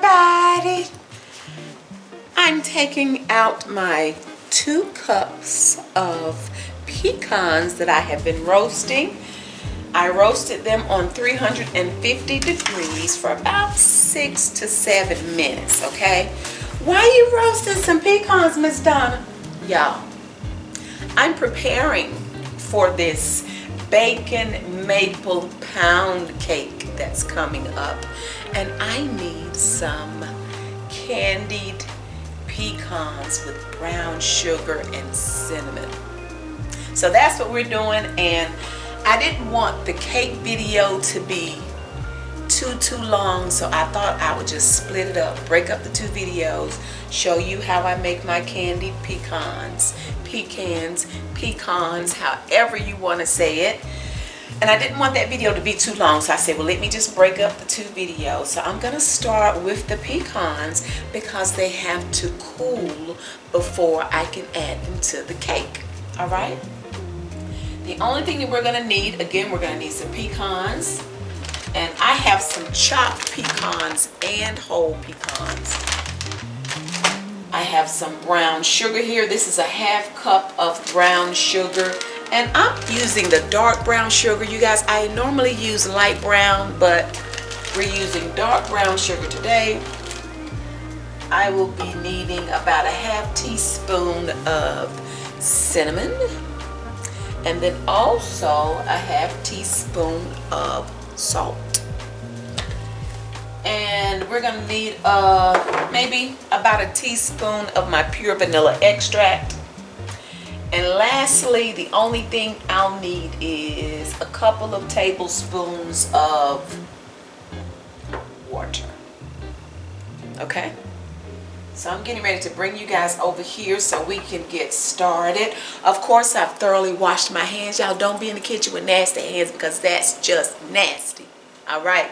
everybody. I'm taking out my 2 cups of pecans that I have been roasting. I roasted them on 350 degrees for about 6 to 7 minutes, okay? Why are you roasting some pecans, Miss Donna? Y'all, I'm preparing for this bacon maple pound cake that's coming up, and I need some candied pecans with brown sugar and cinnamon. So that's what we're doing, and I didn't want the cake video to be too long, so I thought I would just split it up, break up the 2 videos, show you how I make my candied pecans, however you want to say it. And I didn't want that video to be too long, so I said, well, let me just break up the 2 videos. So I'm going to start with the pecans because they have to cool before I can add them to the cake. All right? The only thing that we're going to need, again, we're going to need some pecans. And I have some chopped pecans and whole pecans. I have some brown sugar here. This is a 1/2 cup of brown sugar. And I'm using the dark brown sugar. You guys, I normally use light brown, but we're using dark brown sugar today. I will be needing about a 1/2 teaspoon of cinnamon. And then also a 1/2 teaspoon of salt. And we're going to need maybe about a teaspoon of my pure vanilla extract. And lastly, the only thing I'll need is a couple of tablespoons of water. Okay? So I'm getting ready to bring you guys over here so we can get started. Of course, I've thoroughly washed my hands. Y'all don't be in the kitchen with nasty hands because that's just nasty. All right?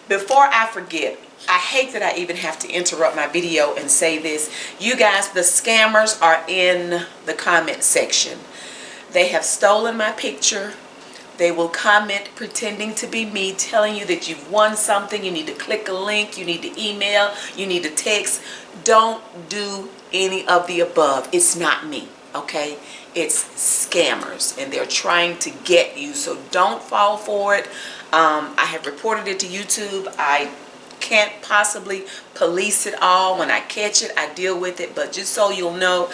Before I forget, I hate that I even have to interrupt my video and say this. You guys, the scammers are in the comment section. They have stolen my picture. They will comment pretending to be me, telling you that you've won something. You need to click a link. You need to email. You need to text. Don't do any of the above. It's not me, okay? It's scammers, and they're trying to get you, so don't fall for it. I have reported it to YouTube. I can't possibly police it all. When I catch it, I deal with it, but just so you'll know,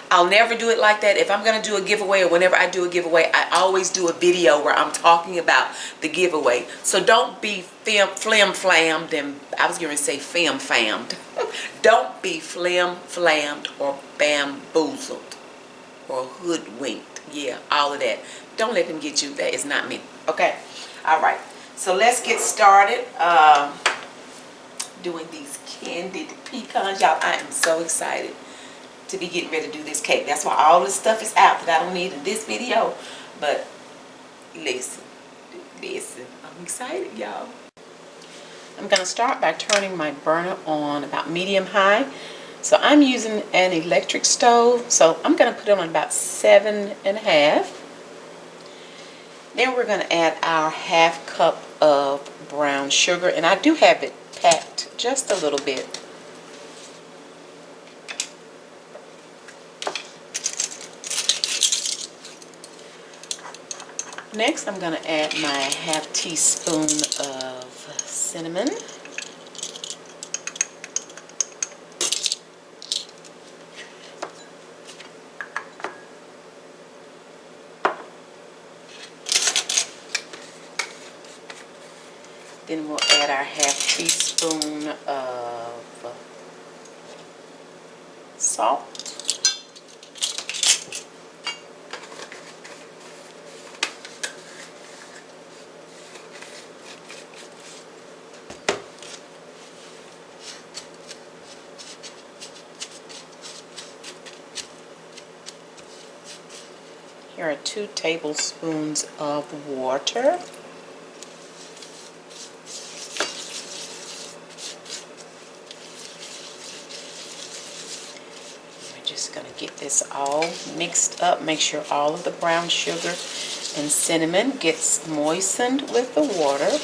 I'll never do it like that. If I'm going to do a giveaway, or whenever I do a giveaway, I always do a video where I'm talking about the giveaway. So don't be flim-flammed, and I was going to say fam-fammed. Don't be flim-flammed or bamboozled or hoodwinked. Yeah, all of that. Don't let them get you. That is not me. Okay? All right. So let's get started doing these candied pecans. Y'all, I am so excited to be getting ready to do this cake. That's why all this stuff is out that I don't need in this video. But listen, I'm excited, y'all. I'm going to start by turning my burner on about medium-high. So I'm using an electric stove. So I'm going to put it on about 7.5. Then we're going to add our 1/2 cup of brown sugar. And I do have it packed just a little bit. Next, I'm going to add my 1/2 teaspoon of cinnamon. Then we'll add our 1/2 teaspoon of salt. Here are 2 tablespoons of water. We're just going to get this all mixed up. Make sure all of the brown sugar and cinnamon gets moistened with the water.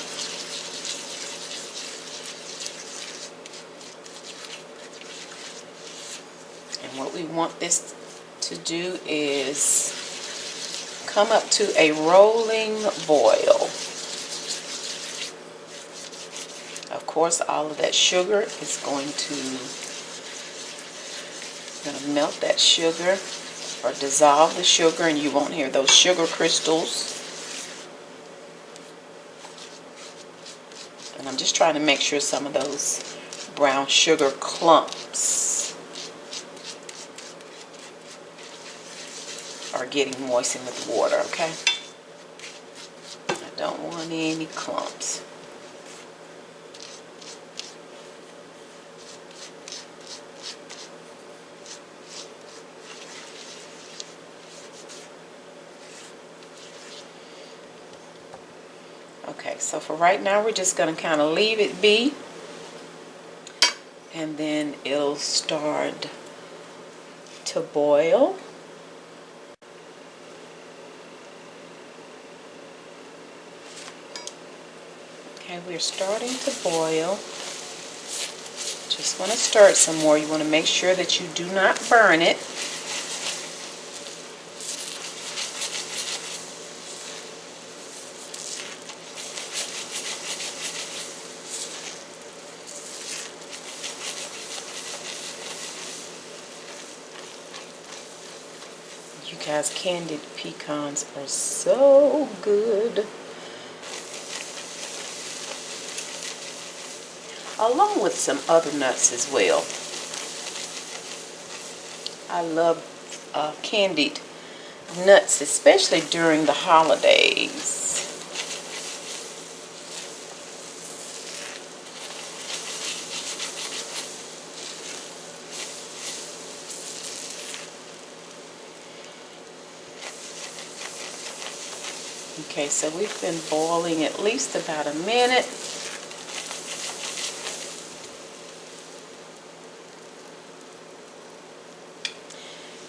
And what we want this to do is come up to a rolling boil. Of course, all of that sugar is going to melt that sugar or dissolve the sugar, and you won't hear those sugar crystals. And I'm just trying to make sure some of those brown sugar clumps are getting moistened with water, okay? I don't want any clumps. Okay, so for right now, we're just going to kind of leave it be, and then it'll start to boil. Okay, we're starting to boil. Just want to stir it some more. You want to make sure that you do not burn it. You guys, candied pecans are so good. Along with some other nuts as well. I love candied nuts, especially during the holidays. Okay, so we've been boiling at least about a minute.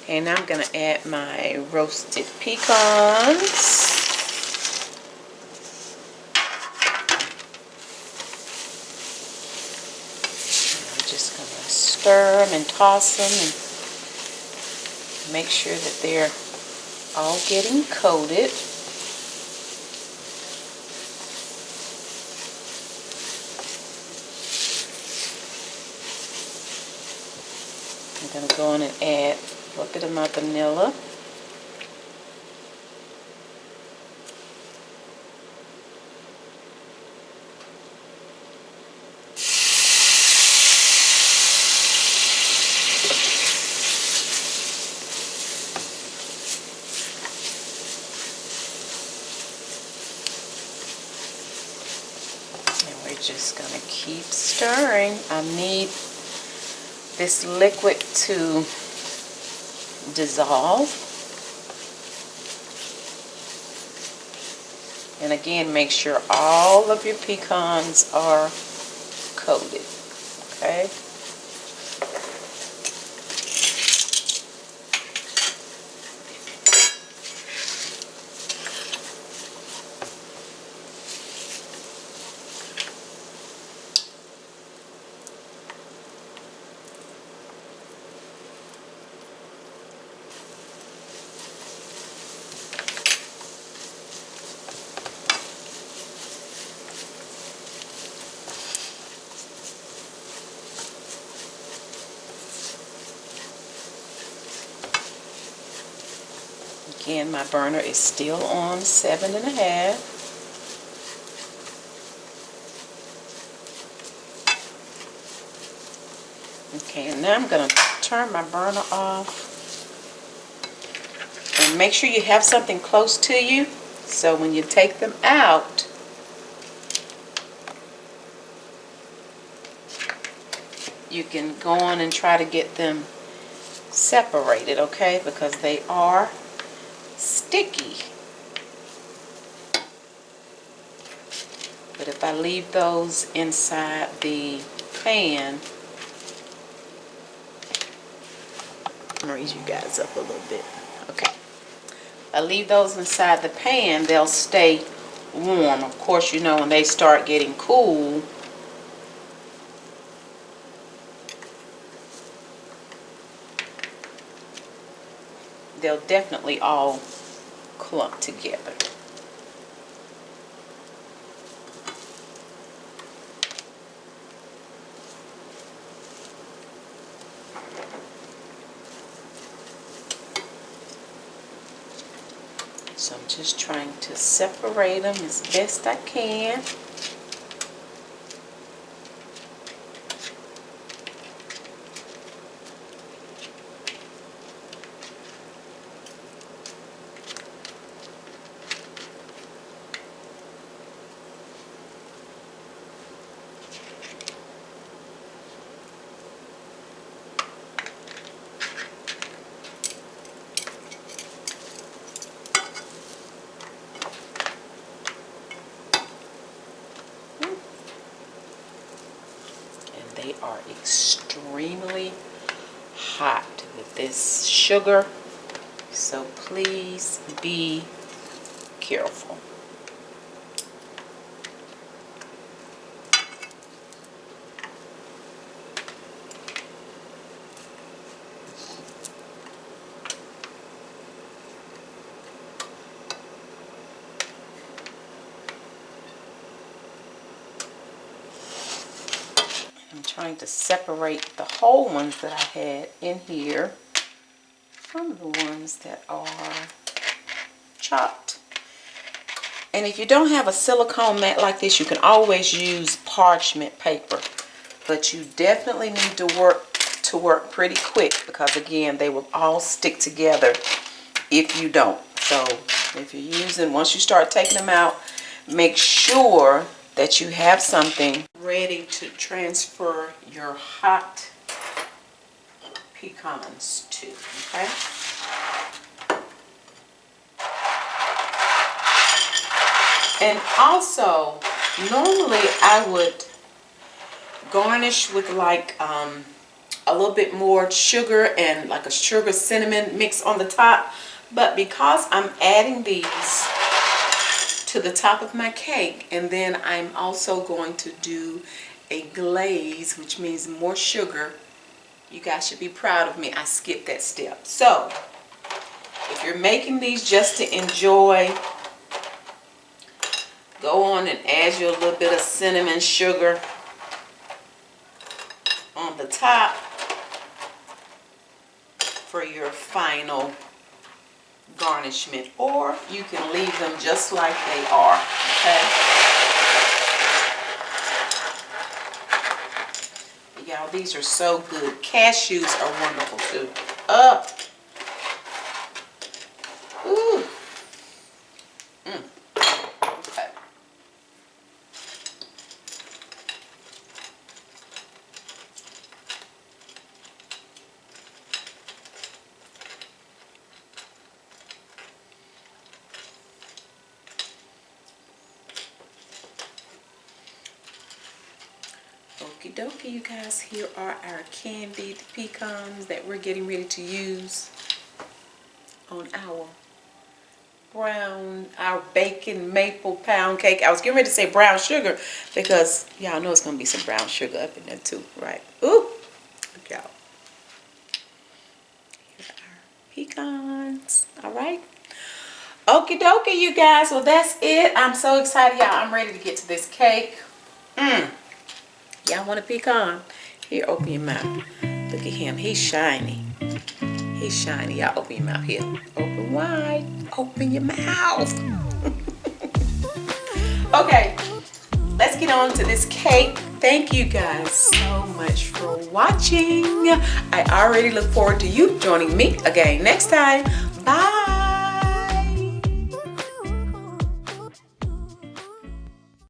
And I'm going to add my roasted pecans. I'm just going to stir them and toss them and make sure that they're all getting coated. I'm going to go on and add a little bit of my vanilla. And we're just going to keep stirring. I need this liquid to dissolve, and again, make sure all of your pecans are coated. Okay. Again, my burner is still on 7.5. Okay, and now I'm going to turn my burner off. And make sure you have something close to you, so when you take them out, you can go on and try to get them separated, okay? Because they are sticky. But if I leave those inside the pan, I'm gonna raise you guys up a little bit. Okay. If I leave those inside the pan, they'll stay warm. Of course, you know, when they start getting cool, they'll definitely all clump together. So I'm just trying to separate them as best I can. They are extremely hot with this sugar, so please be careful. I'm trying to separate the whole ones that I had in here from the ones that are chopped. And if you don't have a silicone mat like this, you can always use parchment paper. But you definitely need to work pretty quick, because again, they will all stick together if you don't. So if you're using, once you start taking them out, make sure that you have something ready to transfer your hot pecans to, okay? And also, normally I would garnish with like a little bit more sugar and like a sugar cinnamon mix on the top, but because I'm adding these to the top of my cake, and then I'm also going to do a glaze, which means more sugar. You guys should be proud of me. I skipped that step. So if you're making these just to enjoy, go on and add you a little bit of cinnamon sugar on the top for your final garnishment, or you can leave them just like they are, okay? Y'all, these are so good. Cashews are wonderful too. Ooh. Okay. Okie dokie, you guys, here are our candied pecans that we're getting ready to use on our bacon maple pound cake. I was getting ready to say brown sugar because y'all know it's going to be some brown sugar up in there too, right? Ooh, look y'all. Here are our pecans, all right? Okie dokie, you guys, well that's it. I'm so excited, y'all. I'm ready to get to this cake. Y'all want a pecan? Here, open your mouth. Look at him. He's shiny. He's shiny. Y'all open your mouth. Here. Open wide. Open your mouth. Okay. Let's get on to this cake. Thank you guys so much for watching. I already look forward to you joining me again next time. Bye.